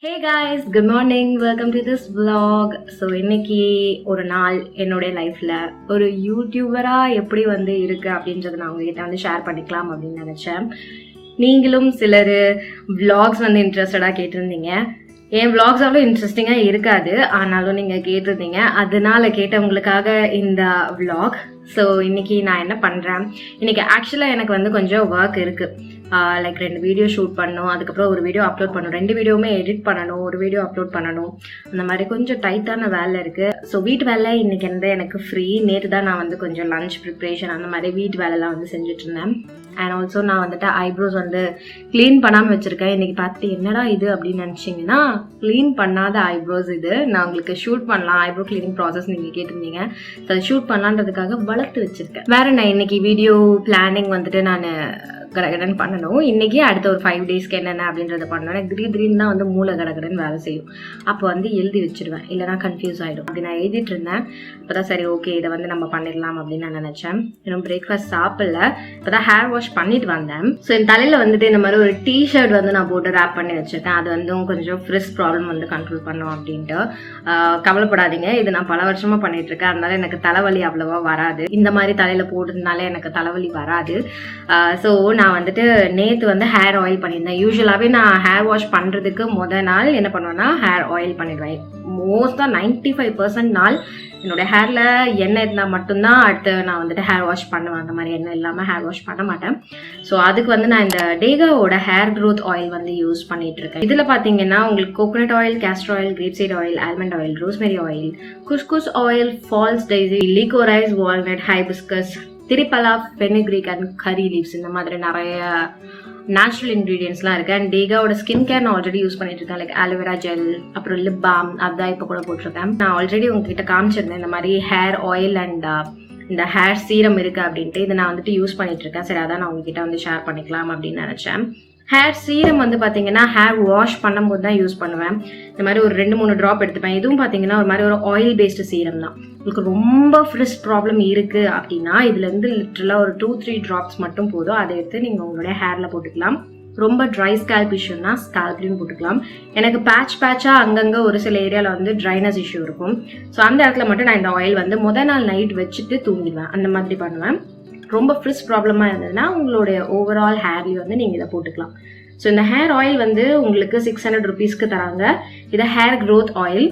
Hey guys, good morning. Welcome to this vlog. So இன்னைக்கு ஒரு நாள் என்னோட லைஃப்ல ஒரு யூடியூபரா எப்படி இருக்கு அப்படின்றத நான் உங்ககிட்ட ஷேர் பண்ணிக்கலாம் அப்படின்னு நினைச்சேன். நீங்களும் சிலர் vlogs இன்ட்ரெஸ்டடா கேட்டிருந்தீங்க. என் vlogs அவ்வளோ இன்ட்ரெஸ்டிங்காக இருக்காது, ஆனாலும் நீங்கள் கேட்டிருந்தீங்க, அதனால கேட்டவங்களுக்காக இந்த vlog. ஸோ இன்னைக்கு நான் என்ன பண்ணுறேன், இன்னைக்கு ஆக்சுவலாக எனக்கு கொஞ்சம் ஒர்க் இருக்குது. லைக் 2 வீடியோ ஷூட் பண்ணணும், அதுக்கப்புறம் ஒரு வீடியோ அப்லோட் பண்ணணும், 2 வீடியோவுமே எடிட் பண்ணணும், ஒரு வீடியோ அப்லோட் பண்ணணும், அந்த மாதிரி கொஞ்சம் டைட்டான வேலை இருக்குது. ஸோ வீட்டு வேலை இன்னைக்கு எனக்கு ஃப்ரீ. நேற்று தான் நான் கொஞ்சம் லஞ்ச் ப்ரிப்ரேஷன் அந்த மாதிரி வீட்டு வேலைலாம் செஞ்சுட்டு இருந்தேன். அண்ட் ஆல்சோ நான் ஐப்ரோஸ் க்ளீன் பண்ணாமல் வச்சுருக்கேன். இன்றைக்கி பார்த்துட்டு என்னடா இது அப்படின்னு நினச்சிங்கன்னா, க்ளீன் பண்ணாத ஐப்ரோஸ் இது. நான் உங்களுக்கு ஷூட் பண்ணலாம், ஐப்ரோ க்ளீனிங் ப்ராசஸ் நீங்கள் கேட்டிருந்தீங்க. ஸோ அதை ஷூட் பண்ணலான்றதுக்காக வளர்த்து வச்சுருக்கேன். வேறு நான் இன்றைக்கி வீடியோ பிளானிங் நான் கடகடன் பண்ணணும். இன்றைக்கி அடுத்த ஒரு 5 டேஸ்க்கு என்னென்ன அப்படின்றத பண்ணணும். எனக்கு திடீர்னு தான் மூளை கடகடன் வேலை செய்யும். அப்போ எழுதி வச்சுருவேன், இல்லைனா கன்ஃபியூஸ் ஆகிடும். அப்படி நான் எழுதிட்டு இருந்தேன். இப்போ தான் சரி ஓகே இதை நம்ம பண்ணிடலாம் அப்படின்னு நான் நினச்சேன். இன்னும் பிரேக்ஃபாஸ்ட் சாப்பிடல, இப்போ தான் ஹேர் வாஷ் பண்ணிட்டு வந்தேன். ஸோ என் தலையில் இந்த மாதிரி ஒரு டிஷர்ட் நான் போட்டு ரேப் பண்ணி வச்சுருக்கேன். அது கொஞ்சம் ஃப்ரிஸ் ப்ராப்ளம் கண்ட்ரோல் பண்ணும் அப்படின்ட்டு. கவலைப்படாதீங்க, இது நான் பல வருஷமாக பண்ணிட்டு இருக்கேன். அதனால எனக்கு தலைவலி அவ்வளோவா வராது. இந்த மாதிரி தலையில் போடுறதுனால எனக்கு தலைவலி வராது. ஸோ நான் நேற்று ஹேர் ஆயில் பண்ணியிருந்தேன். யூஸ்வலாகவே நான் ஹேர் வாஷ் பண்ணுறதுக்கு முதல் நாள் என்ன பண்ணுவேன்னா ஹேர் ஆயில் பண்ணிடுவேன். மோஸ்ட்டாக 95% நாள் என்னோட ஹேரில் எண்ணெய் இருந்தால் மட்டும்தான் அடுத்து நான் ஹேர் வாஷ் பண்ணுவேன். அந்த மாதிரி எண்ணெய் இல்லாமல் ஹேர் வாஷ் பண்ண மாட்டேன். ஸோ அதுக்கு நான் இந்த டேகாவோட ஹேர் க்ரோத் ஆயில் யூஸ் பண்ணிட்டு இருக்கேன். இதில் பார்த்தீங்கன்னா உங்களுக்கு coconut oil, castor oil, grapeseed oil, almond oil, rosemary oil, khuskhus oil, false daisy, liquorice, walnut, hibiscus, triphala, fenugreek and curry leaves, இந்த மாதிரி நிறைய நேச்சுரல் இன்க்ரீடியன்ஸ்லாம் இருக்குது. அண்ட் டேகாவோட ஸ்கின் கேர் நான் ஆல்ரெடி யூஸ் பண்ணிட்டு இருக்கேன். லைக் ஆலோவேரா ஜெல், அப்புறம் லிப் பாம், அதான் இப்போ கூட போட்டிருக்கேன். நான் ஆல்ரெடி உங்ககிட்ட காமிச்சிருந்தேன் இந்த மாதிரி ஹேர் ஆயில் அண்ட் இந்த ஹேர் சீரம் இருக்குது அப்படின்ட்டு. இதை நான் யூஸ் பண்ணிட்டு இருக்கேன். சரி, அதான் நான் உங்ககிட்ட ஷேர் பண்ணிக்கலாம் அப்படின்னு நினச்சேன். ஹேர் சீரம் பார்த்தீங்கன்னா ஹேர் வாஷ் பண்ணும்போது தான் யூஸ் பண்ணுவேன். இந்த மாதிரி ஒரு 2-3 ட்ராப் எடுத்துப்பேன். இதுவும் பார்த்தீங்கன்னா ஒரு மாதிரி ஒரு ஆயில் பேஸ்டு சீரம் தான். உங்களுக்கு ரொம்ப ஃப்ரிஸ் ப்ராப்ளம் இருக்குது அப்படின்னா இதுலேருந்து லிட்டரலாக ஒரு 2-3 ட்ராப்ஸ் மட்டும் போதும். அதை எடுத்து நீங்கள் உங்களுடைய ஹேரில் போட்டுக்கலாம். ரொம்ப ட்ரை ஸ்கேல்ப் இஷ்யூனா ஸ்கேல்ப்லையும் போட்டுக்கலாம். எனக்கு பேட்சாக அங்கங்கே ஒரு சில ஏரியாவில் ட்ரைனஸ் இஷ்யூ இருக்கும். ஸோ அந்த இடத்துல மட்டும் நான் இந்த ஆயில் முதல் நாள் நைட் வச்சுட்டு தூங்கிடுவேன். அந்த மாதிரி பண்ணுவேன். ரொம்ப ஃப்ரிஸ் ப்ராப்ளமாக இருந்ததுன்னா உங்களுடைய ஓவரால் ஹேர்லேயும் நீங்கள் இதை போட்டுக்கலாம். ஸோ இந்த ஹேர் ஆயில் உங்களுக்கு 600 ருபீஸ்க்கு தராங்க. இதை ஹேர் க்ரோத் ஆயில்.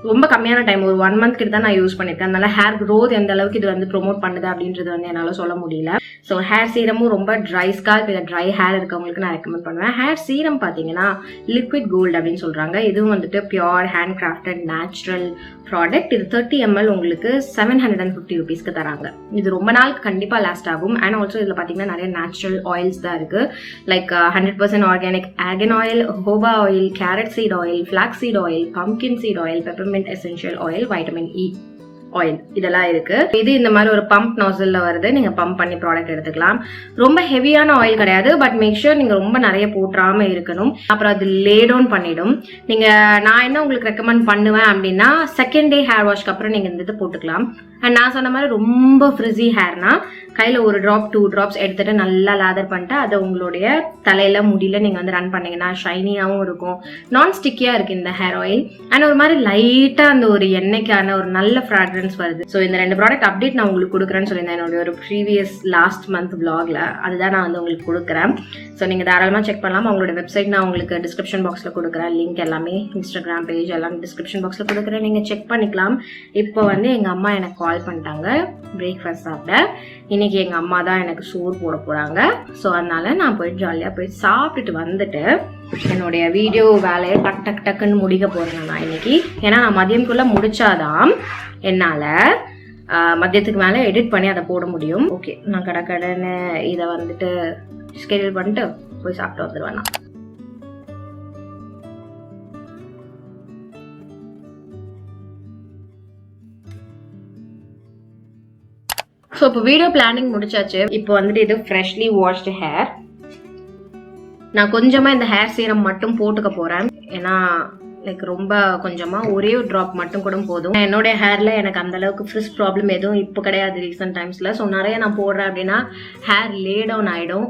ரொம்ப கம்மியான டைம், ஒரு 1 மந்த் கிட்ட தான் நான் யூஸ் பண்ணியிருக்கேன். அதனால ஹேர் க்ரோத் எந்த அளவுக்கு இது ப்ரொமோட் பண்ணுது அப்படின்றது என்னால் சொல்ல முடியல. ஸோ ஹேர் சீரமும் ரொம்ப ட்ரை ஸ்கால்ப் இல்லை ட்ரை ஹேர் இருக்கவங்களுக்கு நான் ரெக்கமெண்ட் பண்ணுவேன். ஹேர் சீரம் பார்த்தீங்கன்னா லிக்விட் கோல்டு அப்படின்னு சொல்கிறாங்க. இதுவும் pure hand crafted natural product. இது 30 ml உங்களுக்கு 750 ருபீஸ்க்கு தராங்க. இது ரொம்ப நாள் கண்டிப்பாக லாஸ்ட் ஆகும். அண்ட் ஆல்சோ இதில் பார்த்தீங்கன்னா நிறைய நேச்சுரல் ஆயில்ஸ் தான் இருக்குது. Like 100% organic argan oil, jojoba oil, carrot seed oil, flax seed oil, pumpkin seed oil, peppermint essential oil, vitamin E oil, இதெல்லாம் இருக்கு. இது இந்த மாதிரி ஒரு பம்ப் நாசல்ல வருது. நீங்க பம்ப் பண்ணி ப்ராடக்ட் எடுத்துக்கலாம். ரொம்ப ஹெவியான ஆயில் கிடையாது, பட் மேக் ஷூர் நீங்க ரொம்ப நிறைய போட்டுறாம இருக்கணும். அப்புறம் அது லே டவுன் பண்ணிடும். நீங்க நான் என்ன உங்களுக்கு ரெக்கமெண்ட் பண்ணுவேன் அப்படின்னா, செகண்ட் டே ஹேர் வாஷ்க்கு அப்புறம் நீங்க இந்த இது போட்டுக்கலாம். அண்ட் நான் சொன்ன மாதிரி ரொம்ப ஃப்ரிஸி ஹேர்னா கையில் ஒரு ட்ராப் 2 ட்ராப்ஸ் எடுத்துட்டு நல்லா லேதர் பண்ணிட்டு அதை உங்களுடைய தலையில முடியல நீங்க ரன் பண்ணீங்கன்னா ஷைனியாகவும் இருக்கும். நான் ஸ்டிக்கியா இருக்கு இந்த ஹேர் ஆயில். அண்ட் ஒரு மாதிரி லைட்டா அந்த ஒரு எண்ணெய்க்கான ஒரு நல்ல ஃப்ராக்ரன்ஸ் வருது. ஸோ இந்த 2 ப்ராடக்ட் அப்டேட் நான் உங்களுக்கு கொடுக்குறேன்னு சொல்லியிருந்தேன் என்னோட ஒரு ப்ரீவியஸ் லாஸ்ட் மந்த் vlogல. அதுதான் நான் உங்களுக்கு கொடுக்குறேன். ஸோ நீங்க தாராளமாக செக் பண்ணலாம். அவங்களோட வெப்சைட் நான் உங்களுக்கு டிஸ்கிரிப்ஷன் பாக்ஸ்ல கொடுக்குறேன். லிங்க் எல்லாமே இன்ஸ்டாகிராம் பேஜ் எல்லாம் டிஸ்கிரிப்ஷன் பாக்ஸ்ல கொடுக்குறேன். நீங்க செக் பண்ணிக்கலாம். இப்போ எங்க அம்மா எனக்கு கால் பண்ணிட்டாங்க பிரேக்ஃபாஸ்ட் சாப்பிட. இன்னைக்கு எங்க அம்மா தான் எனக்கு சோறு போட போறாங்க. ஸோ அதனால நான் போயிட்டு ஜாலியாக போய் சாப்பிட்டுட்டு வந்துட்டு என்னுடைய வீடியோ வேலையை டக் டக்குன்னு முடிக்க போறேன் நான் இன்னைக்கு. ஏன்னா நான் மதியம்குள்ள முடிச்சாதான் என்னால் மதியத்துக்கு மேலே எடிட் பண்ணி அதை போட முடியும். ஓகே, நான் கடன்னு இதை ஸ்கெடியூல் பண்ணிட்டு போய் சாப்பிட்டு வந்துடுவேன் நான். ஸோ இப்போ வீடியோ பிளானிங் முடிச்சாச்சு. இப்போ இது ஃப்ரெஷ்லி வாஷ்டு ஹேர். நான் கொஞ்சமாக இந்த ஹேர் சீரம் மட்டும் போட்டுக்க போகிறேன். ஏன்னா லைக் ரொம்ப கொஞ்சமாக ஒரே ஒரு ட்ராப் மட்டும் கூட போதும். என்னோட ஹேரில் எனக்கு அந்த அளவுக்கு ஃப்ரிஸ் ப்ராப்ளம் எதுவும் இப்போ கிடையாது ரீசெண்ட் டைம்ஸில். ஸோ நிறைய நான் போடுறேன் அப்படின்னா ஹேர் லே டவுன் ஆகிடும்.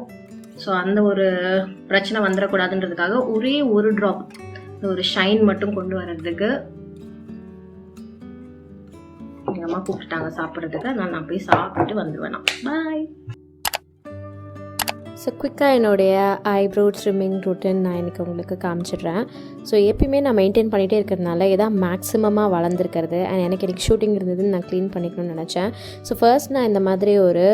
ஸோ அந்த ஒரு பிரச்சனை வந்துடக்கூடாதுன்றதுக்காக ஒரே ஒரு ட்ராப் ஒரு ஷைன் மட்டும் கொண்டு வர்றதுக்கு எங்கள் அம்மா கூப்பிட்டுட்டாங்க சாப்பிட்றதுக்கு. அதனால் நான் போய் சாப்பிட்டு வந்துடுவேன். பாய். ஸோ குயிக்காக என்னுடைய ஐப்ரோ ட்ரிம்மிங் ரூட்டின் நான் இன்றைக்கி உங்களுக்கு காமிச்சிடுறேன். ஸோ எப்பயுமே நான் மெயின்டைன் பண்ணிகிட்டே இருக்கிறதுனால எதாவது மேக்ஸிமமாக வளர்ந்துருக்கிறது அண்ட் எனக்கு இன்றைக்கி ஷூட்டிங் இருந்ததுன்னு நான் க்ளீன் பண்ணிக்கணும்னு நினச்சேன். ஸோ ஃபர்ஸ்ட் நான் இந்த மாதிரி ஒரு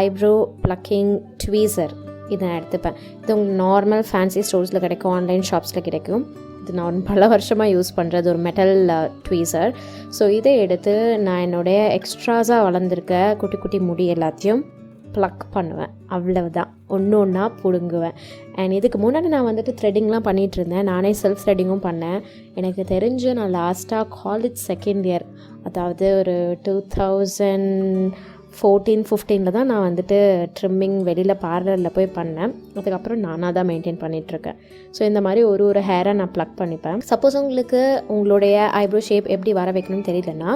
ஐப்ரோ ப்ளக்கிங் ட்வீசர் இதை நான் எடுத்துப்பேன். இது உங்களுக்கு நார்மல் ஃபேன்சி ஸ்டோர்ஸில் கிடைக்கும், ஆன்லைன் ஷாப்ஸில் கிடைக்கும். இது நான் பல வருஷமாக யூஸ் பண்ணுறது ஒரு மெட்டல் ட்வீசர். ஸோ இதை எடுத்து நான் என்னுடைய எக்ஸ்ட்ராஸாக வளர்ந்துருக்க குட்டி குட்டி முடி எல்லாத்தையும் ப்ளக் பண்ணுவேன். அவ்வளவுதான், ஒன்று ஒன்றா பிடுங்குவேன். அண்ட் இதுக்கு முன்னாடி நான் வந்துட்டு த்ரெட்டிங்லாம் பண்ணிகிட்டு இருந்தேன். நானே செல்ஃப் த்ரெட்டிங்கும் பண்ணேன். எனக்கு தெரிஞ்சு நான் லாஸ்ட்டாக காலேஜ் செகண்ட் இயர், அதாவது ஒரு 2014-15 தான் நான் வந்துட்டு ட்ரிம்மிங் வெளியில் பார்லரில் போய் பண்ணேன். அதுக்கப்புறம் நானாக தான் மெயின்டைன் பண்ணிகிட்ருக்கேன். ஸோ இந்த மாதிரி ஒரு ஹேரை நான் ப்ளக் பண்ணிப்பேன். சப்போஸ் உங்களுக்கு உங்களுடைய ஐப்ரோ ஷேப் எப்படி வர வைக்கணும்னு தெரியலன்னா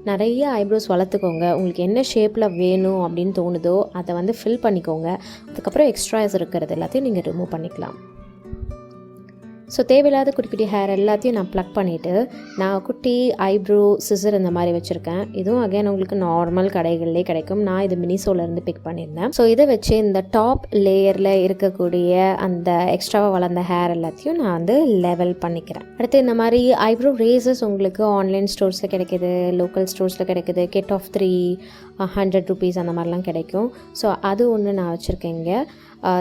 நிறைய ஐப்ரோஸ் வளர்த்துக்கோங்க. உங்களுக்கு என்ன ஷேப்பில் வேணும் அப்படின்னு தோணுதோ அதை வந்து ஃபில் பண்ணிக்கோங்க. அதுக்கப்புறம் எக்ஸ்ட்ராஸ் இருக்கிறது எல்லாத்தையும் நீங்கள் ரிமூவ் பண்ணிக்கலாம். ஸோ தேவையில்லாத குட்டி குட்டி ஹேர் எல்லாத்தையும் நான் ப்ளக் பண்ணிவிட்டு நான் குட்டி ஐப்ரோ சிசர் இந்த மாதிரி வச்சுருக்கேன். இதுவும் அகைன் உங்களுக்கு நார்மல் கடைகள்லேயே கிடைக்கும். நான் இது மினிசோலேருந்து பிக் பண்ணியிருந்தேன். ஸோ இதை வச்சு இந்த டாப் லேயரில் இருக்கக்கூடிய அந்த எக்ஸ்ட்ராவாக வளர்ந்த ஹேர் எல்லாத்தையும் நான் வந்து லெவல் பண்ணிக்கிறேன். அடுத்து இந்த மாதிரி ஐப்ரோ ரேசர்ஸ் உங்களுக்கு ஆன்லைன் ஸ்டோர்ஸில் கிடைக்கிது, லோக்கல் ஸ்டோர்ஸில் கிடைக்கிது. கிட் ஆஃப் 300 rupees அந்த மாதிரிலாம் கிடைக்கும். ஸோ அது ஒன்று நான் வச்சுருக்கேங்க.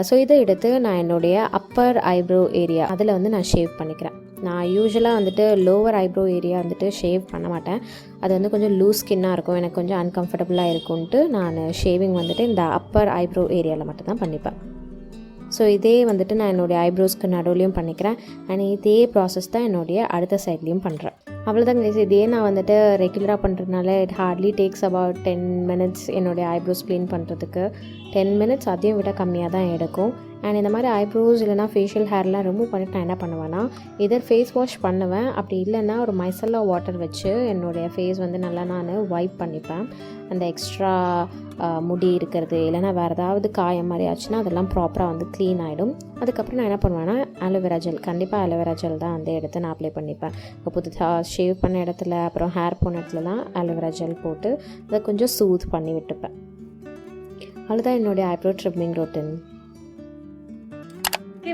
ஸோ இதை எடுத்து நான் என்னுடைய அப்பர் ஐப்ரோ ஏரியா அதில் வந்து நான் ஷேவ் பண்ணிக்கிறேன். நான் யூஸ்வலாக வந்துட்டு லோவர் ஐப்ரோ ஏரியா வந்துட்டு ஷேவ் பண்ண மாட்டேன். அது வந்து கொஞ்சம் லூஸ் ஸ்கின்னாக இருக்கும், எனக்கு கொஞ்சம் அன்கம்ஃபர்டபுளாக இருக்கும்ன்ட்டு நான் ஷேவிங் வந்துட்டு இந்த அப்பர் ஐப்ரோ ஏரியாவில் மட்டும்தான் பண்ணிப்பேன். ஸோ இதே வந்துட்டு நான் என்னுடைய ஐப்ரோஸ்க்கு நடுவுலையும் பண்ணிக்கிறேன். அண்ட் இதே ப்ராசஸ் தான் என்னுடைய அடுத்த சைட்லேயும் பண்ணுறேன். அவ்வளோதாங்க. இதே நான் வந்துட்டு ரெகுலராக பண்ணுறதுனால it Hartley tax about 10 minutes என்னுடைய ஐப்ரோஸ் க்ளீன் பண்ணுறதுக்கு. 10 minutes அதையும் விட கம்மியாக தான் எடுக்கும். அண்ட் இந்த மாதிரி ஐப்ரோஸ் இல்லைனா ஃபேஷியல் ஹேர்லாம் ரிமூவ் பண்ணிட்டு நான் என்ன பண்ணுவேன்னா இதர் ஃபேஸ் வாஷ் பண்ணுவேன். அப்படி இல்லைன்னா ஒரு மைசல்லா வாட்டர் வச்சு என்னுடைய ஃபேஸ் வந்து நல்லா நான் வைப் பண்ணிப்பேன். அந்த எக்ஸ்ட்ரா முடி இருக்கிறது இல்லைனா வேறு ஏதாவது காயம் மாதிரி ஆச்சுன்னா அதெல்லாம் ப்ராப்பராக வந்து க்ளீன் ஆகிடும். அதுக்கப்புறம் நான் என்ன பண்ணுவேன்னா அலோவேரா ஜெல், கண்டிப்பாக அலோவேரா ஜெல் தான் வந்து எடுத்து நான் அப்ளை பண்ணிப்பேன். இப்போ புதுசாக ஷேவ் பண்ண இடத்துல அப்புறம் ஹேர் போன இடத்துலலாம் அலோவேரா ஜெல் போட்டு அதை கொஞ்சம் சூத் பண்ணி விட்டுப்பேன். அவ்வளோதான் என்னுடைய ஐப்ரோ ட்ரிம்மிங் ரொட்டீன்.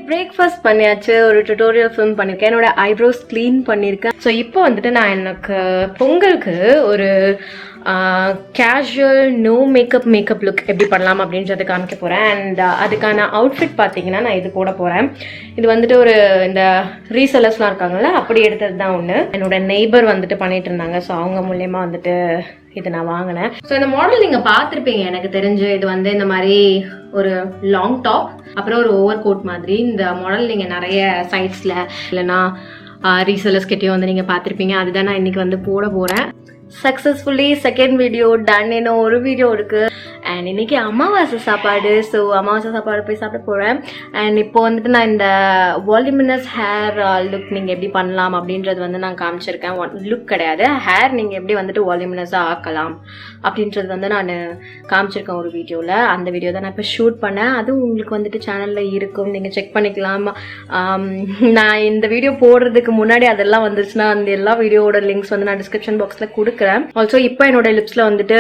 பிரேக்ஃபாஸ்ட் பண்ணியாச்சு, ஒரு டுட்டோரியல் ஃபிலிம் பண்ணியிருக்கேன், என்னோட ஐப்ரோஸ் க்ளீன் பண்ணியிருக்கேன். ஸோ இப்போ வந்துட்டு நான் எனக்கு பொங்கலுக்கு ஒரு கேஷுவல் நோ மேக்கப் லுக் எப்படி பண்ணலாம் அப்படின்றத காமிக்க போகிறேன். அண்ட் அதுக்கான அவுட்ஃபிட் பார்த்தீங்கன்னா நான் இது போட போகிறேன். இது வந்துட்டு ஒரு இந்த ரீசெல்லர்ஸ்லாம் இருக்காங்கல்ல அப்படி எடுத்தது தான் ஒன்று. என்னோட நெய்பர் வந்துட்டு பண்ணிட்டு இருந்தாங்க. ஸோ அவங்க மூலயமா வந்துட்டு இது நான் வாங்கினேன். ஸோ இந்த மாடல் நீங்கள் பார்த்துருப்பீங்க எனக்கு தெரிஞ்சு. இது வந்து இந்த மாதிரி ஒரு லாங் டாப் அப்புறம் ஒரு ஓவர் கோட் மாதிரி. இந்த மாடல் நீங்கள் நிறைய சைட்ஸில் இல்லைன்னா ரீசெல்லர்ஸ் கிட்டேயும் வந்து நீங்கள் பார்த்துருப்பீங்க. அதுதான் நான் இன்னைக்கு வந்து போட போகிறேன். Successfully second video done. இன்னும் ஒரு வீடியோ இருக்கு. அண்ட் இன்னைக்கு அமாவாசை சாப்பாடு. ஸோ அமாவாசை சாப்பாடு போய் சாப்பிட போகிறேன். அண்ட் இப்போ வந்துட்டு நான் இந்த வால்யூமினஸ் ஹேர் லுக் நீங்கள் எப்படி பண்ணலாம் அப்படின்றது வந்து நான் காமிச்சிருக்கேன். லுக் கிடையாது, ஹேர் நீங்கள் எப்படி வந்துட்டு வால்யூமினஸாக ஆக்கலாம் அப்படின்றது வந்து நான் காமிச்சிருக்கேன் ஒரு வீடியோவில். அந்த வீடியோ தான் நான் இப்போ ஷூட் பண்ணேன். அதுவும் உங்களுக்கு வந்துட்டு சேனலில் இருக்கும், நீங்கள் செக் பண்ணிக்கலாம். நான் இந்த வீடியோ போடுறதுக்கு முன்னாடி அதெல்லாம் வந்துருச்சுன்னா அந்த எல்லா வீடியோவோட லிங்க்ஸ் வந்து நான் டிஸ்கிரிப்ஷன் பாக்ஸில் கொடுக்குறேன். ஆல்சோ இப்போ என்னோட லிப்ஸில் வந்துட்டு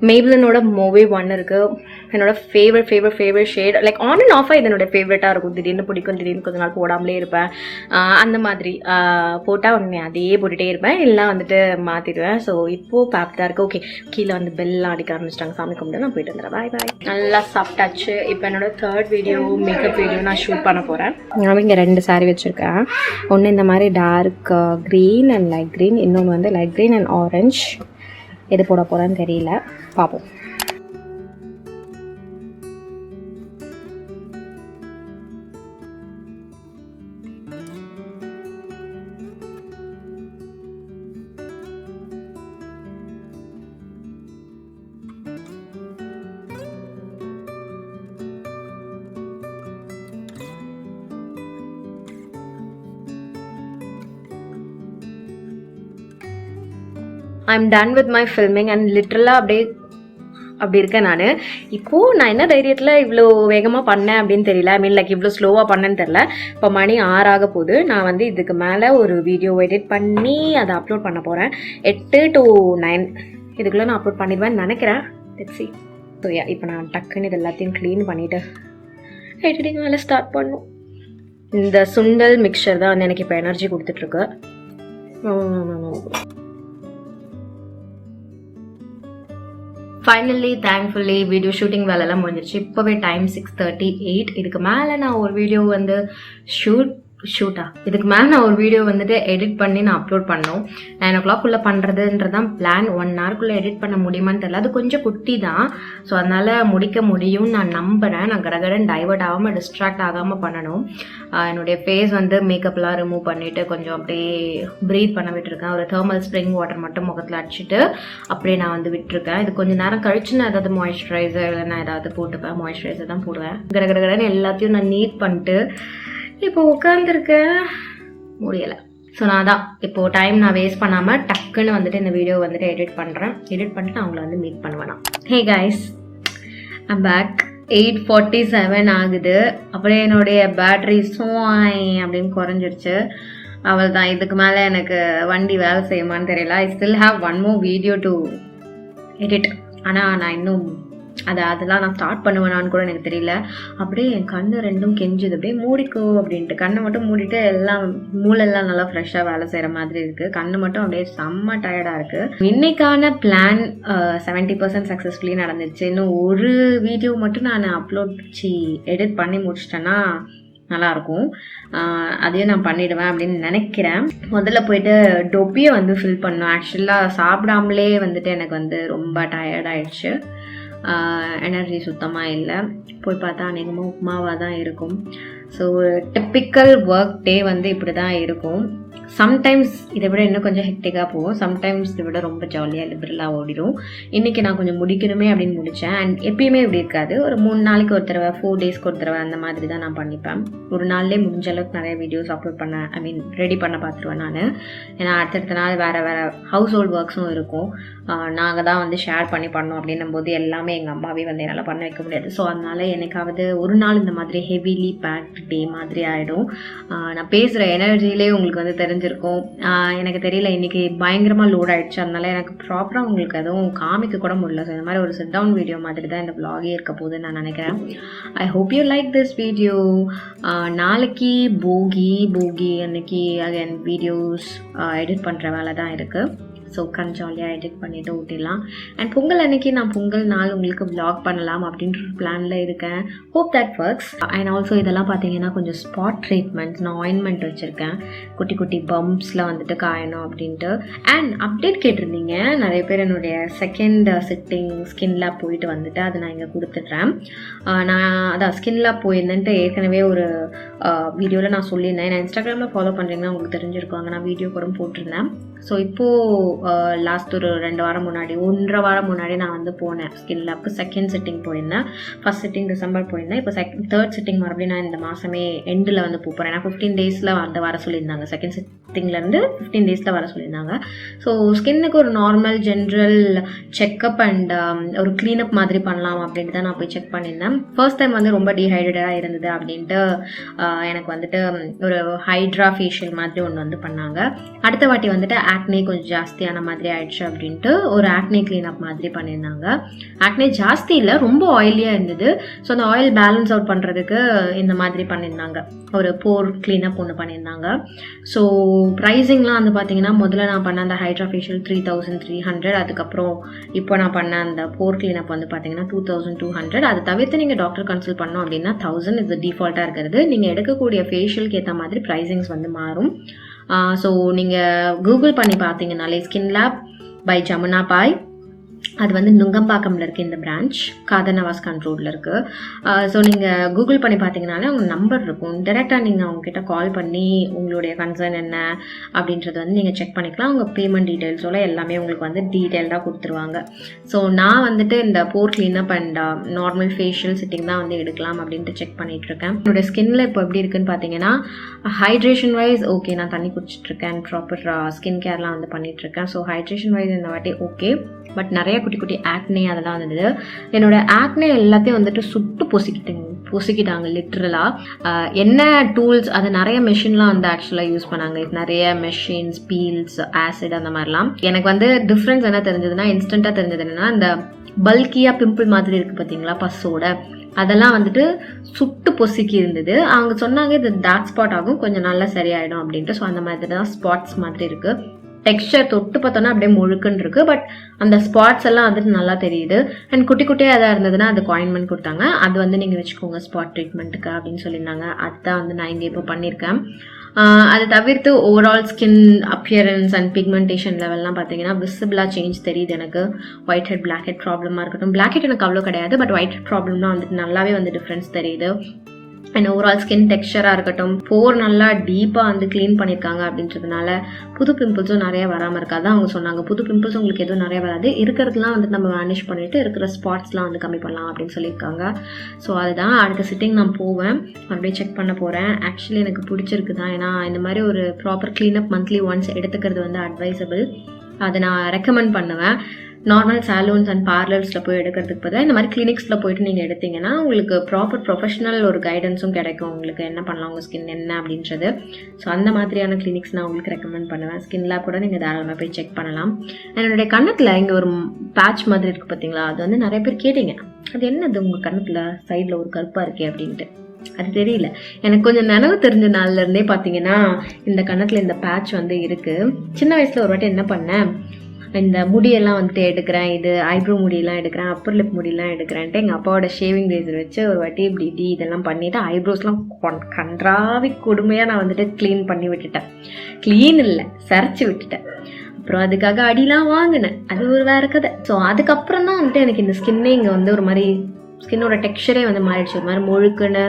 மேப்ளினோட மூவி 1 இருக்கு. என்னோட favourite shade. Like on and ஆஃபாக இது என்னோட ஃபேவரட்டாக இருக்கும். திடீர்னு பிடிக்கும், திடீர்னு கொஞ்ச நாள் போடாமலே இருப்பேன். அந்த மாதிரி போட்டால் உடனே அதே போட்டுகிட்டே இருப்பேன், இல்லைனா வந்துட்டு மாற்றிடுவேன். ஸோ இப்போது பேப்டாக இருக்குது. ஓகே, கீழே வந்து பெல்லாம் அடிக்க ஆரம்பிச்சிட்டாங்க. சாமி கும்பிட்டு நான் போயிட்டு வந்துடுறேன். பாய் பாய். நல்லா சாப்பிட்டாச்சு. இப்போ என்னோட 3rd வீடியோ மேக்கப் வீடியோ நான் ஷூட் பண்ண போகிறேன். நான் இங்கே 2 saree வச்சுருக்கேன். ஒன்று இந்த மாதிரி dark green and light green, இன்னொன்று வந்து லைட் க்ரீன் அண்ட் ஆரஞ்ச். எது போட போகிறேன்னு தெரியல, பார்ப்போம். I'm done with my filming and literally அப்படியே அப்படி இருக்கேன் நான். இப்போது நான் என்ன தைரியத்தில் இவ்வளோ வேகமாக பண்ணேன் அப்படின்னு தெரியல. ஐ மீன் லைக் இவ்வளோ ஸ்லோவாக பண்ணேன்னு தெரில. இப்போ மணி 6 ஆக போகுது. நான் வந்து இதுக்கு மேலே ஒரு வீடியோ எடிட் பண்ணி அதை அப்லோட் பண்ண போகிறேன். 8 to 9 இதுக்குள்ளே நான் அப்லோட் பண்ணிடுவேன்னு நினைக்கிறேன். Let's see. ஸோ இப்போ நான் டக்குன்னு இது எல்லாத்தையும் க்ளீன் பண்ணிவிட்டு எடிட்டிங் மேலே ஸ்டார்ட் பண்ணும். இந்த சுண்டல் மிக்சர் தான் வந்து எனக்கு இப்போ எனர்ஜி கொடுத்துட்ருக்கு. ஃபைனலி தேங்க்ஃபுல்லி வீடியோ ஷூட்டிங் வேலையெல்லாம் முடிஞ்சிருச்சு. இப்போவே டைம் 6:38. இதுக்கு மேலே நான் ஒரு வீடியோ வந்து இதுக்கு மேலே நான் ஒரு வீடியோ வந்துட்டு எடிட் பண்ணி நான் அப்லோட் பண்ணோம். 9 o'clock பண்ணுறதுன்றதான் பிளான். 1 hour எடிட் பண்ண முடியுமான்னு தெரியல. அது கொஞ்சம் குட்டி தான். ஸோ அதனால் முடிக்க முடியும்னு நான் நம்புகிறேன். நான் கடகடன் டைவர்ட் ஆகாமல் டிஸ்ட்ராக்ட் ஆகாமல் பண்ணணும். என்னுடைய ஃபேஸ் வந்து மேக்கப்லாம் ரிமூவ் பண்ணிவிட்டு கொஞ்சம் அப்படியே ப்ரீத் பண்ண விட்டுருக்கேன். ஒரு தெர்மல் ஸ்ப்ரிங் வாட்டர் மட்டும் முகத்தில் அடிச்சுட்டு அப்படியே நான் வந்து விட்டுருக்கேன். இது கொஞ்சம் நேரம் கழிச்சு நான் ஏதாவது மாய்ஸ்சரைசர் இல்லைன்னா ஏதாவது போட்டுப்பேன். மாய்ஸ்சரைசர் தான் போடுவேன். கடகடன்னு எல்லாத்தையும் நான் நீட் பண்ணிட்டு இப்போ உட்காந்துருக்கேன். முடியலை. ஸோ நான் தான் இப்போது டைம் நான் வேஸ்ட் பண்ணாமல் டக்குன்னு வந்துட்டு இந்த வீடியோ வந்துட்டு எடிட் பண்ணுறேன். எடிட் பண்ணிட்டு நான் அவங்கள வந்து மீட் பண்ணுவேன். Hey guys, I'm back. 8:47 ஆகுது. அப்படியே என்னுடைய பேட்ரி அப்படின்னு குறைஞ்சிருச்சு. அவள் தான். இதுக்கு மேலே எனக்கு வண்டி வேலை செய்யுமான்னு தெரியல. I still have 1 more video to edit. ஆனால் நான் இன்னும் அதெல்லாம் நான் ஸ்டார்ட் பண்ணுவேனான்னு கூட எனக்கு தெரியல. அப்படியே என் கண்ணு ரெண்டும் கெஞ்சுது. அப்படியே மூடிக்கோ அப்படின்ட்டு கண்ணை மட்டும் மூடிட்டு எல்லாம் மூளெல்லாம் நல்லா ஃப்ரெஷ்ஷாக வேலை செய்கிற மாதிரி இருக்குது. கண்ணு மட்டும் அப்படியே செம்ம டயர்டாக இருக்குது. இன்னைக்கான பிளான் 70% சக்ஸஸ்ஃபுல்லி நடந்துருச்சு. இன்னும் ஒரு வீடியோ மட்டும் நான் எடிட் பண்ணி முடிச்சிட்டேன்னா நல்லாயிருக்கும். அதையும் நான் பண்ணிவிடுவேன் அப்படின்னு நினைக்கிறேன். முதல்ல போயிட்டு டொப்பியை வந்து ஃபில் பண்ணோம். ஆக்சுவலாக சாப்பிடாமலே வந்துட்டு எனக்கு வந்து ரொம்ப டயர்டாயிடுச்சு. எனர்ஜி சுத்தமாக இல்லை. போய் பார்த்தா அநேகமாக உப்புமாவாக தான் இருக்கும். ஸோ டிப்பிக்கல் ஒர்க் டே வந்து இப்படி தான் இருக்கும். சம்டைம்ஸ் இதை விட இன்னும் கொஞ்சம் ஹெக்டிக்காக போகும். சம்டைம்ஸ் இதை விட ரொம்ப ஜாலியாக லிபரலாக ஓடிடும். இன்றைக்கி நான் கொஞ்சம் முடிக்கணுமே அப்படின்னு முடித்தேன். அண்ட் எப்பயுமே இப்படி இருக்காது. ஒரு 3 நாளைக்கு ஒரு தடவை, 4 டேஸ்க்கு ஒரு தடவை அந்த மாதிரி தான் நான் பண்ணிப்பேன். ஒரு நாள்லேயே முடிஞ்ச அளவுக்கு நிறைய வீடியோஸ் அப்லோட் பண்ண ரெடி பண்ண பார்த்துருவேன் நான். ஏன்னா அடுத்தடுத்த நாள் வேறு ஹவுஸ் ஹோல்ட் ஒர்க்ஸும் இருக்கும். நாங்கள் தான் வந்து ஷேர் பண்ணி பண்ணோம் அப்படின்னும் போது எல்லாமே எங்கள் அம்மாவே வந்து என்னால் பண்ண வைக்க முடியாது. ஸோ அதனால் எனக்காவது ஒரு நாள் இந்த மாதிரி ஹெவிலி பேக்ட் டே மாதிரி ஆகிடும். நான் பேசுகிற எனர்ஜியிலே உங்களுக்கு வந்து தெரிஞ்சிருக்கும். எனக்கு தெரியல, இன்றைக்கி பயங்கரமாக லோட் ஆகிடுச்சு. அதனால எனக்கு ப்ராப்பராக உங்களுக்கு எதுவும் காமிக்க கூட முடியல. ஸோ இந்த மாதிரி ஒரு சிட் டவுன் வீடியோ மாதிரி தான் இந்த vlog-ஏ இருக்க போகுதுன்னு நான் நினைக்கிறேன். I hope you like this video. நாளைக்கு போகி அன்னைக்கு அகைன் வீடியோஸ் எடிட் பண்ணுற வேலை தான் இருக்குது. ஸோ ஜாலியாக எடிட் பண்ணிவிட்டு ஊட்டிடலாம். அண்ட் பொங்கல் அன்னைக்கு நான் பொங்கல் நாள் உங்களுக்கு vlog பண்ணலாம் அப்படின்ற ஒரு பிளானில் இருக்கேன். Hope that works. And also இதெல்லாம் பார்த்தீங்கன்னா கொஞ்சம் ஸ்பாட் ட்ரீட்மெண்ட்ஸ். நான் ஆயின்மெண்ட் வச்சுருக்கேன். குட்டி குட்டி பம்ப்ஸில் வந்துட்டு காயணும் அப்படின்ட்டு. அண்ட் அப்டேட் கேட்டிருந்தீங்க நிறைய பேர். என்னுடைய செகண்ட் சிட்டிங் ஸ்கின் லேப் போயிட்டு வந்துட்டு அதை நான் இங்கே கொடுத்துட்றேன். நான் அதான் ஸ்கின் லேப் போயிருந்தேன்ட்டு ஏற்கனவே ஒரு வீடியோவில் நான் சொல்லியிருந்தேன். நான் இன்ஸ்டாகிராமில் ஃபாலோ பண்ணுறீங்கன்னா உங்களுக்கு தெரிஞ்சிருக்காங்க. நான் வீடியோ கூட போட்டிருந்தேன். ஸோ இப்போது லாஸ்ட் ஒரு 2 வாரம் முன்னாடி 1.5 வாரம் முன்னாடி நான் வந்து போனேன் ஸ்கின் லேப்க்கு. செகண்ட் சிட்டிங் போயிருந்தேன். ஃபர்ஸ்ட் சிட்டிங் டிசம்பர் போயிருந்தேன். இப்போ தேர்ட் சிட்டிங் மறுபடியும் நான் இந்த மாதமே எண்டில் வந்து போகிறேன். ஏன்னா 15 days வந்து வர சொல்லியிருந்தாங்க. செகண்ட் சிட்டிங்லேருந்து 15 days வர சொல்லியிருந்தாங்க. ஸோ ஸ்கின்னுக்கு ஒரு நார்மல் ஜென்ரல் செக்கப் அண்ட் ஒரு க்ளீனப் மாதிரி பண்ணலாம் அப்படின்ட்டு தான் நான் போய் செக் பண்ணியிருந்தேன். ஃபர்ஸ்ட் டைம் வந்து ரொம்ப டீஹைட்ரேட்டாக இருந்தது அப்படின்ட்டு எனக்கு வந்துட்டு ஒரு ஹைட்ரா ஃபேஷியல் மாதிரி ஒன்று வந்து பண்ணாங்க. அடுத்த வாட்டி வந்துட்டு ஆக்னே கொஞ்சம் ஜாஸ்தியான மாதிரி ஆயிடுச்சு அப்படின்ட்டு ஒரு ஆக்னே கிளீனப் மாதிரி பண்ணியிருந்தாங்க. ஆக்னே ஜாஸ்தி இல்லை, ரொம்ப ஆயிலியாக இருந்தது. ஸோ அந்த ஆயில் பேலன்ஸ் அவுட் பண்ணுறதுக்கு இந்த மாதிரி பண்ணியிருந்தாங்க. ஒரு போர் கிளீனப் ஒன்று பண்ணியிருந்தாங்க. ஸோ ப்ரைஸிங்லாம் வந்து பார்த்தீங்கன்னா முதல்ல நான் பண்ண அந்த ஹைட்ரா ஃபேஷியல் 3300. அதுக்கப்புறம் இப்போ நான் பண்ண அந்த போர் கிளீனப் வந்து பார்த்தீங்கன்னா 2200. அதை தவிர்த்து நீங்கள் டாக்டர் கன்சல்ட் பண்ணோம் அப்படின்னா 1000 இது டிஃபால்ட்டாக இருக்கிறது. நீங்கள் எடுக்கக்கூடிய ஃபேஷியலுக்கு ஏற்ற மாதிரி ப்ரைஸிங்ஸ் வந்து மாறும். ஸோ நீங்கள் கூகுள் பண்ணி பார்த்தீங்கனாலே ஸ்கின் லேப் பை ஜமுனா பாய், அது வந்து நுங்கம்பாக்கம்ல இருக்குது. இந்த பிரான்ச் காதர்நவாஸ் கண்ட்ரோலில் இருக்குது. ஸோ நீங்கள் கூகுள் பண்ணி பார்த்தீங்கனாலே அவங்க நம்பர் இருக்கும். டேரெக்டாக நீங்கள் அவங்கக்கிட்ட கால் பண்ணி உங்களுடைய கன்சர்ன் என்ன அப்படின்றது வந்து நீங்கள் செக் பண்ணிக்கலாம். அவங்க பேமெண்ட் டீட்டெயில்ஸோட எல்லாமே உங்களுக்கு வந்து டீட்டெயில்டாக கொடுத்துருவாங்க. ஸோ நான் வந்துட்டு இந்த pore cleanup and normal facial sitting தான் வந்து எடுக்கலாம் அப்படின்ட்டு செக் பண்ணிகிட்ருக்கேன். என்னோடய ஸ்கின்னில் இப்போ எப்படி இருக்குன்னு பார்த்தீங்கன்னா ஹைட்ரேஷன் வைஸ் ஓகே, நான் தண்ணி குடிச்சிட்ருக்கேன். ப்ராப்பர் ஸ்கின் கேர்லாம் வந்து பண்ணிகிட்ருக்கேன். ஸோ ஹைட்ரேஷன் வைஸ் இந்த வாட்டி ஓகே. பட் நிறைய குட்டி குட்டி ஆக்னே அதெல்லாம் இருந்தது. என்னோட ஆக்னே எல்லாத்தையும் வந்துட்டு சுட்டு பொசிக்கிட்டாங்க லிட்ரலாக. என்ன டூல்ஸ், அது நிறைய மெஷின்லாம் வந்து ஆக்சுவலாக யூஸ் பண்ணாங்க. நிறைய மெஷின்ஸ், பீல்ஸ், ஆசிட் அந்த மாதிரிலாம். எனக்கு வந்து டிஃப்ரென்ஸ் என்ன தெரிஞ்சதுன்னா, இன்ஸ்டண்ட்டாக தெரிஞ்சது என்னன்னா, இந்த பல்கியாக பிம்பிள் மாதிரி இருக்குது பார்த்தீங்களா பஸ்ஸோட, அதெல்லாம் வந்துட்டு சுட்டு பொசுக்கி இருந்தது. அவங்க சொன்னாங்க இது டார்க் ஸ்பாட் ஆகும், கொஞ்சம் நல்லா சரியாயிடும் அப்படின்ட்டு. ஸோ அந்த மாதிரி தான் ஸ்பாட்ஸ் மாதிரி இருக்குது. டெக்ஸ்சர் தொட்டு பார்த்தோன்னா அப்படியே முழுக்குன்னு இருக்குது. பட் அந்த ஸ்பாட்ஸ் எல்லாம் வந்துட்டு நல்லா தெரியுது. அண்ட் குட்டி குட்டியாக எதாவது இருந்ததுன்னா அதுக்கு ஆயின்மெண்ட் கொடுத்தாங்க. அது வந்து நீங்கள் வச்சுக்கோங்க ஸ்பாட் ட்ரீட்மெண்ட்டுக்கு அப்படின்னு சொல்லியிருந்தாங்க. அதுதான் வந்து நான் இங்கே இப்போ பண்ணியிருக்கேன். அதை தவிர்த்து overall skin appearance and pigmentation லெவல்லாம் பார்த்தீங்கன்னா விசிபிளாக சேஞ்ச் தெரியுது எனக்கு. ஒயிட் ஹெட், பிளாக் ஹெட் ப்ராப்ளமாக இருக்கட்டும். பிளாக் ஹெட் எனக்கு அவ்வளோ கிடையாது, பட் ஒயிட் ஹெட் ப்ராப்ளம்னா வந்துட்டு நல்லாவே வந்து டிஃப்ரென்ஸ் தெரியுது. அண்ட் ஓவரால் ஸ்கின் டெக்ஸ்சராக இருக்கட்டும், போர் நல்லா டீப்பாக வந்து க்ளீன் பண்ணியிருக்காங்க அப்படின்றதுனால புது பிம்பிள்ஸும் நிறைய வராமல் இருக்காது. அவங்க சொன்னாங்க புது பிம்பிள்ஸ் உங்களுக்கு எதுவும் நிறைய வராது, இருக்கிறதுலாம் வந்து நம்ம வேனிஷ் பண்ணிவிட்டு இருக்கிற ஸ்பாட்ஸ்லாம் வந்து கம்மி பண்ணலாம் அப்படின்னு சொல்லியிருக்காங்க. ஸோ அதுதான் அடுத்த சிட்டிங் நான் போவேன், அப்படியே செக் பண்ண போகிறேன். ஆக்சுவலி எனக்கு பிடிச்சிருக்கு தான், ஏன்னா இந்த மாதிரி ஒரு ப்ராப்பர் க்ளீனப் மந்த்லி ஒன்ஸ் எடுத்துக்கிறது வந்து அட்வைசபிள். அதை நான் ரெக்கமெண்ட் பண்ணுவேன். நார்மல் சாலூன்ஸ் அண்ட் பார்லர்ஸில் போய் எடுக்கிறதுக்கு பதிலாக இந்த மாதிரி கிளினிக்ஸில் போயிட்டு நீங்கள் எடுத்தீங்கன்னா உங்களுக்கு ப்ராப்பர் ப்ரொஃபஷனல் ஒரு கைடன்ஸும் கிடைக்கும். உங்களுக்கு என்ன பண்ணலாம், உங்கள் ஸ்கின் என்ன அப்படின்றது. ஸோ அந்த மாதிரியான கிளினிக்ஸ் நான் உங்களுக்கு ரெக்கமெண்ட் பண்ணுவேன். ஸ்கின்லாம் கூட நீங்கள் தாராளமாக போய் செக் பண்ணலாம். என்னுடைய கண்ணத்தில் இங்கே ஒரு பேட்ச் மாதிரி இருக்குது பார்த்தீங்களா, அது வந்து நிறைய பேர் கேட்டீங்க, அது என்னது உங்கள் கண்ணத்தில் சைடில் ஒரு கருப்பாக இருக்கே அப்படின்ட்டு. அது தெரியல, எனக்கு கொஞ்சம் நினைவு தெரிஞ்ச நாள்லேருந்தே பார்த்தீங்கன்னா இந்த கண்ணத்தில் இந்த பேட்ச் வந்து இருக்குது. சின்ன வயசில் ஒரு வாட்டி என்ன பண்ணேன், இந்த முடியெல்லாம் வந்துட்டு எடுக்கிறேன், இது ஐப்ரோ முடியெல்லாம் எடுக்கிறேன், அப்பர் லிப் முடியெல்லாம் எடுக்கிறேன்ட்டு எங்கள் அப்பாவோட ஷேவிங் ரேசர் வச்சு ஒரு வாட்டி இப்படி இதெல்லாம் பண்ணிவிட்டு ஐப்ரோஸ்லாம் கன்றாவி கொடுமையாக நான் வந்துட்டு க்ளீன் பண்ணி விட்டுட்டேன். க்ளீன் இல்லை, சரிச்சு விட்டுட்டேன். அப்புறம் அதுக்காக அடிலாம் வாங்கினேன், அது ஒரு வேறு கதை. ஸோ அதுக்கப்புறம் தான் வந்துட்டு எனக்கு இந்த ஸ்கின்னே இங்கே வந்து ஒரு மாதிரி ஸ்கின்னோட டெக்ஸ்சரே வந்து மாறிடுச்சு. ஒரு மாதிரி முழுக்குன்னு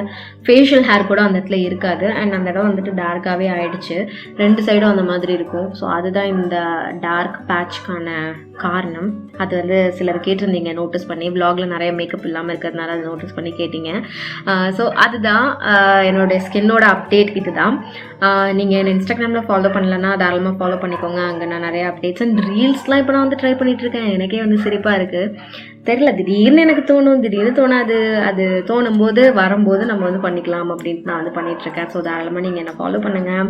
ஃபேஷியல் ஹேர் கூட அந்த இடத்துல இருக்காது. அண்ட் அந்த இடம் வந்துட்டு டார்க்காகவே ஆகிடுச்சு, ரெண்டு சைடும் அந்த மாதிரி இருக்கும். ஸோ அதுதான் இந்த டார்க் பேட்ச்க்கான காரணம். அது வந்து சிலர் கேட்டிருந்தீங்க நோட்டீஸ் பண்ணி, விலாகில் நிறைய மேக்கப் இல்லாமல் இருக்கிறதுனால அதை நோட்டீஸ் பண்ணி கேட்டிங்க. ஸோ அதுதான் என்னோடய ஸ்கின்னோட அப்டேட். இது தான். நீங்கள் என்ன இன்ஸ்டாகிராமில் ஃபாலோ பண்ணலன்னா தாராளமாக ஃபாலோ பண்ணிக்கோங்க. அங்கே நான் நிறைய அப்டேட்ஸ் அண்ட் ரீல்ஸ்லாம் இப்போ நான் வந்து ட்ரை பண்ணிகிட்ருக்கேன். எனக்கே வந்து சிரிப்பாக இருக்குது. தெரியல, திடீர்னு எனக்கு தோணும், திடீர்னு தோணாது. அது தோணும் போது வரும்போது நம்ம வந்து பண்ணிக்கலாம் அப்படின்ட்டு நான் வந்து பண்ணிகிட்ருக்கேன். ஸோ தாராளமாக நீங்கள் என்னை ஃபாலோ பண்ணுங்கள்.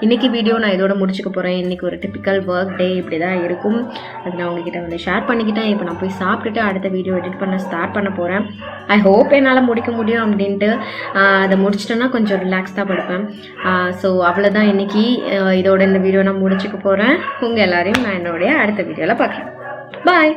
இன்றைக்கி வீடியோ நான் இதோட முடிச்சுக்க போகிறேன். இன்றைக்கி ஒரு டிப்பிக்கல் ஒர்க் டே இப்படி தான் இருக்கும். அது நான் உங்ககிட்ட வந்து ஷேர் பண்ணிக்கிட்டேன். இப்போ நான் போய் சாப்பிட்டுட்டு அடுத்த வீடியோ எடிட் பண்ண ஸ்டார்ட் பண்ண போகிறேன். ஐ ஹோப் என்னால் முடிக்க முடியும் அப்படின்ட்டு. அதை முடிச்சிட்டேன்னா கொஞ்சம் ரிலாக்ஸ் தான் படுப்பேன். ஸோ அவ்வளோதான் இன்றைக்கி. இதோட இந்த வீடியோ நான் முடிச்சுக்க போகிறேன். உங்கள் எல்லாரையும் நான் என்னுடைய அடுத்த வீடியோவில் பார்க்குறேன். பாய்.